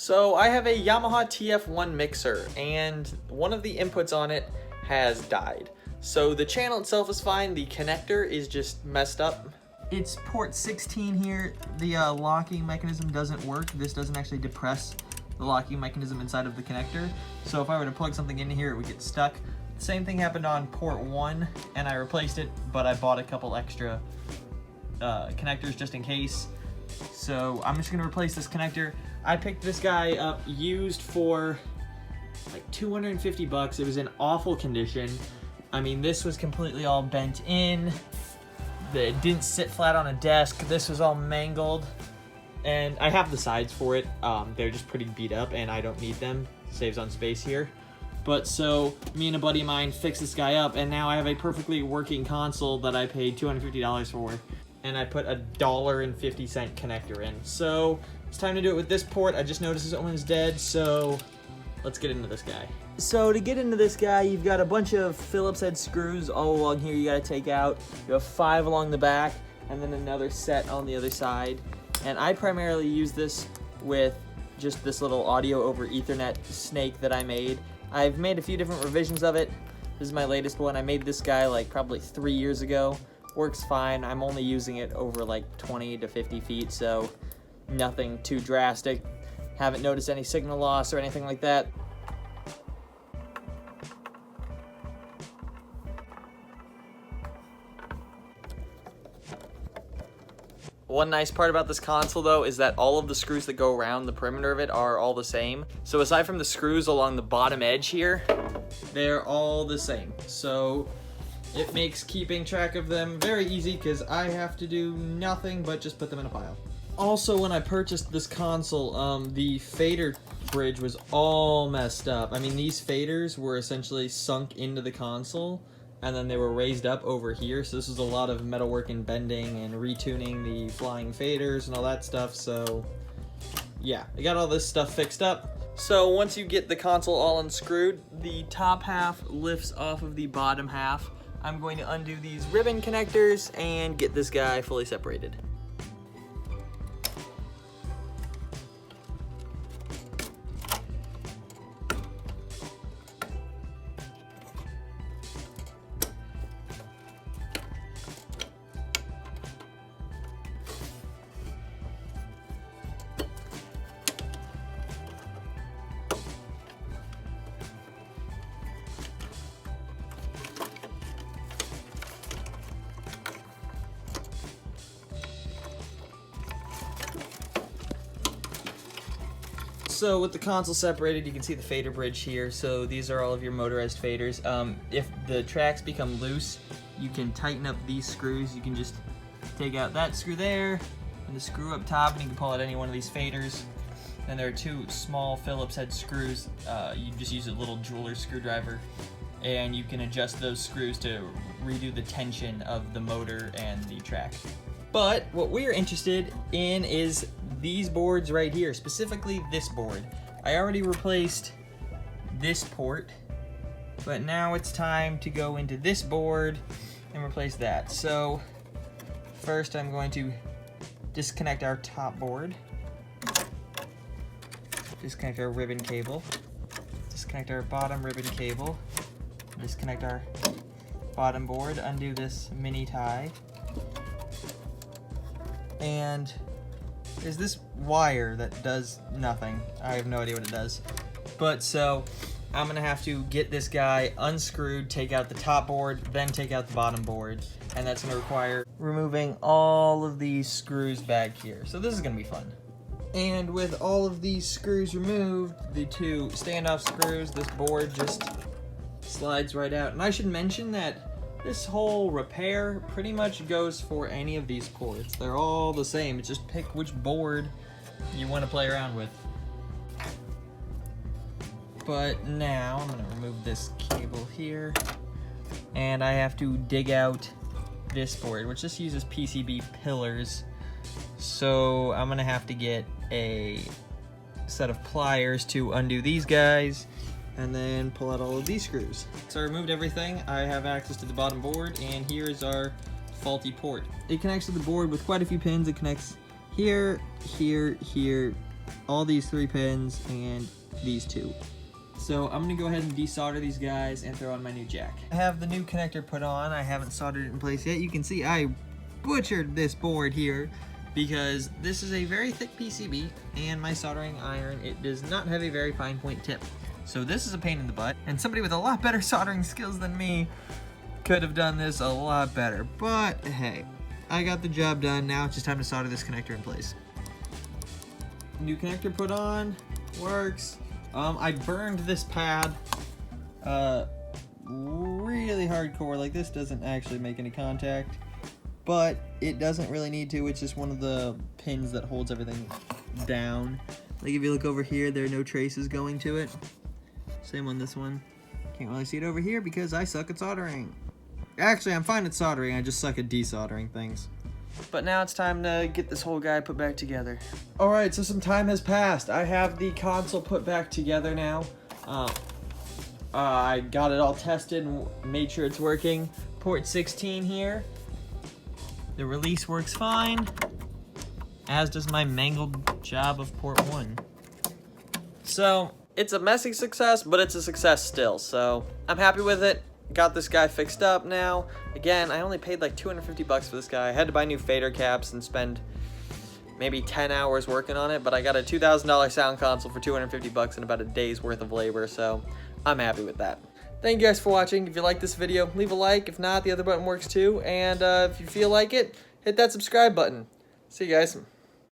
So I have a Yamaha TF1 mixer, and one of the inputs on it has died. So the channel itself is fine, the connector is just messed up. It's port 16 here. The locking mechanism doesn't work. This doesn't actually depress the locking mechanism inside of the connector. So if I were to plug something in here, it would get stuck. The same thing happened on port 1, and I replaced it, but I bought a couple extra connectors just in case. So I'm just gonna replace this connector. I picked this guy up used for like 250 bucks. It was in awful condition. I mean, this was completely all bent in. It didn't sit flat on a desk. This was all mangled. And I have the sides for it. They're just pretty beat up and I don't need them. Saves on space here. But so me and a buddy of mine fixed this guy up, and now I have a perfectly working console that I paid $250 for. And I put $1.50 connector in. So it's time to do it with this port. I just noticed this one's dead, so let's get into this guy. So to get into this guy, you've got a bunch of Phillips head screws all along here you gotta take out. You have 5 along the back, and then another set on the other side. And I primarily use this with just this little audio over Ethernet snake that I made. I've made a few different revisions of it. This is my latest one. I made this guy like probably 3 years ago. Works fine. I'm only using it over like 20 to 50 feet, so nothing too drastic. Haven't noticed any signal loss or anything like that. One nice part about this console though is that all of the screws that go around the perimeter of it are all the same. So aside from the screws along the bottom edge here, they're all the same. So it makes keeping track of them very easy because I have to do nothing but just put them in a pile. Also, when I purchased this console, the fader bridge was all messed up. I mean, these faders were essentially sunk into the console, and then they were raised up over here, so this was a lot of metalwork and bending and retuning the flying faders and all that stuff. So yeah, I got all this stuff fixed up. So once you get the console all unscrewed, the top half lifts off of the bottom half. I'm going to undo these ribbon connectors and get this guy fully separated. So with the console separated, you can see the fader bridge here. So these are all of your motorized faders. If the tracks become loose, you can tighten up these screws. You can just take out that screw there and the screw up top, and you can pull out any one of these faders. Then there are 2 small Phillips head screws. You just use a little jeweler screwdriver, and you can adjust those screws to redo the tension of the motor and the track. But what we're interested in is these boards right here, specifically this board. I already replaced this port, but now it's time to go into this board and replace that. So first I'm going to disconnect our top board, disconnect our ribbon cable, disconnect our bottom ribbon cable, disconnect our bottom board, undo this mini tie, and there's this wire that does nothing. I have no idea what it does. But so I'm gonna have to get this guy unscrewed, take out the top board, then take out the bottom board. And that's gonna require removing all of these screws back here. So this is gonna be fun. And with all of these screws removed, the 2 standoff screws, this board just slides right out. And I should mention that this whole repair pretty much goes for any of these ports. They're all the same. It's just pick which board you want to play around with. But now I'm going to remove this cable here, and I have to dig out this board, which just uses PCB pillars. So I'm going to have to get a set of pliers to undo these guys, and then pull out all of these screws. So I removed everything. I have access to the bottom board, and here is our faulty port. It connects to the board with quite a few pins. It connects here, here, here, all these 3 pins and these 2. So I'm gonna go ahead and desolder these guys and throw on my new jack. I have the new connector put on. I haven't soldered it in place yet. You can see I butchered this board here because this is a very thick PCB and my soldering iron, it does not have a very fine point tip. So this is a pain in the butt, and somebody with a lot better soldering skills than me could have done this a lot better. But hey, I got the job done. Now it's just time to solder this connector in place. New connector put on, works. I burned this pad really hardcore. Like, this doesn't actually make any contact, but it doesn't really need to. It's just one of the pins that holds everything down. Like, if you look over here, there are no traces going to it. Same on this one. Can't really see it over here because I suck at soldering. Actually, I'm fine at soldering, I just suck at desoldering things. But now it's time to get this whole guy put back together. Alright, so some time has passed. I have the console put back together now. I got it all tested and made sure it's working. Port 16 here. The release works fine, as does my mangled job of port 1. So, it's a messy success, but it's a success still. So, I'm happy with it. Got this guy fixed up now. Again, I only paid like 250 bucks for this guy. I had to buy new fader caps and spend maybe 10 hours working on it, but I got a $2,000 sound console for 250 bucks and about a day's worth of labor, so I'm happy with that. Thank you guys for watching. If you like this video, leave a like. If not, the other button works too. And if you feel like it, hit that subscribe button. See you guys.